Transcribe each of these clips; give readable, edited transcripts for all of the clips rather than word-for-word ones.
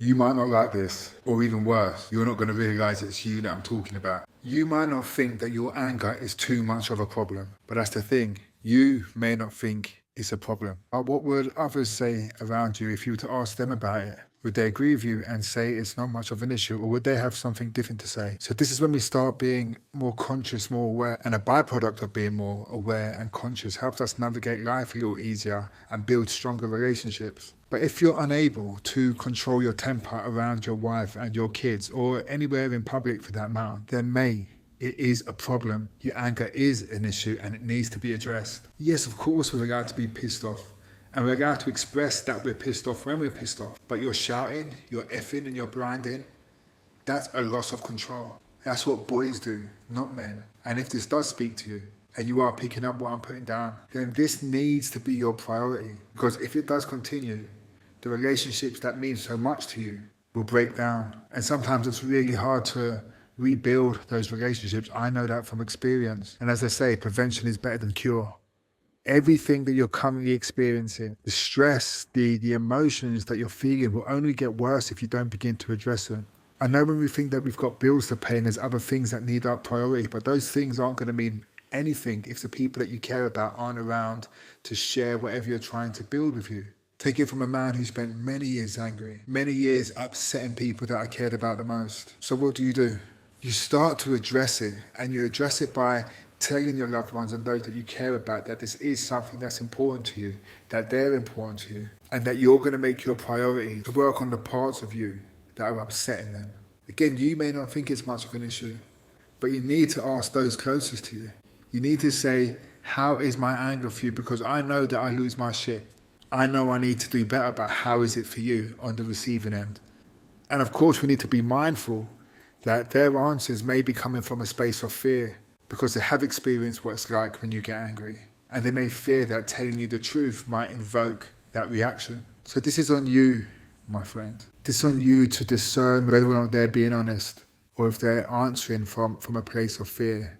You might not like this, or even worse, you're not going to realize it's you that I'm talking about. You might not think that your anger is too much of a problem, but that's the thing. You may not think it's a problem. But what would others say around you if you were to ask them about it? Would they agree with you and say it's not much of an issue, or would they have something different to say? So this is when we start being more conscious, more aware, and a byproduct of being more aware and conscious helps us navigate life a little easier and build stronger relationships. But if you're unable to control your temper around your wife and your kids, or anywhere in public for that matter, then it is a problem. Your anger is an issue and it needs to be addressed. Yes, of course, we're allowed to be pissed off. And we're allowed to express that we're pissed off when we're pissed off. But you're shouting, you're effing and you're blinding. That's a loss of control. That's what boys do, not men. And if this does speak to you, and you are picking up what I'm putting down, then this needs to be your priority. Because if it does continue, the relationships that mean so much to you will break down. And sometimes it's really hard to rebuild those relationships. I know that from experience. And as I say, prevention is better than cure. Everything that you're currently experiencing, the stress, the emotions that you're feeling will only get worse if you don't begin to address them. I know when we think that we've got bills to pay and there's other things that need our priority, but those things aren't going to mean anything if the people that you care about aren't around to share whatever you're trying to build with you. Take it from a man who spent many years angry, many years upsetting people that I cared about the most. So what do? You start to address it, and you address it by telling your loved ones and those that you care about that this is something that's important to you, that they're important to you, and that you're going to make your priority to work on the parts of you that are upsetting them. Again, you may not think it's much of an issue, but you need to ask those closest to you. You need to say, how is my anger for you? Because I know that I lose my shit. I know I need to do better, but how is it for you on the receiving end? And of course, we need to be mindful that their answers may be coming from a space of fear because they have experienced what it's like when you get angry. And they may fear that telling you the truth might invoke that reaction. So this is on you, my friend. This is on you to discern whether or not they're being honest, or if they're answering from a place of fear,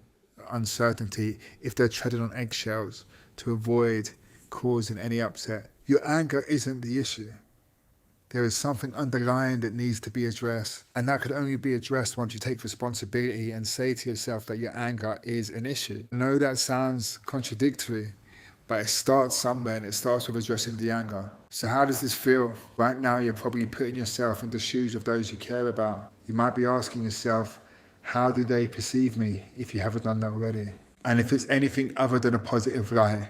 uncertainty, if they're treading on eggshells to avoid causing any upset. Your anger isn't the issue. There is something underlying that needs to be addressed. And that could only be addressed once you take responsibility and say to yourself that your anger is an issue. I know that sounds contradictory, but it starts somewhere, and it starts with addressing the anger. So how does this feel? Right now, you're probably putting yourself in the shoes of those you care about. You might be asking yourself, how do they perceive me, if you haven't done that already? And if it's anything other than a positive light,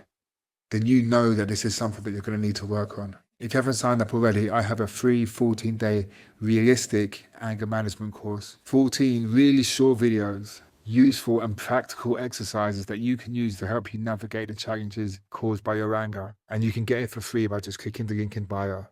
then you know that this is something that you're going to need to work on. If you haven't signed up already, I have a free 14-day realistic anger management course. 14 really short videos, useful and practical exercises that you can use to help you navigate the challenges caused by your anger. And you can get it for free by just clicking the link in bio.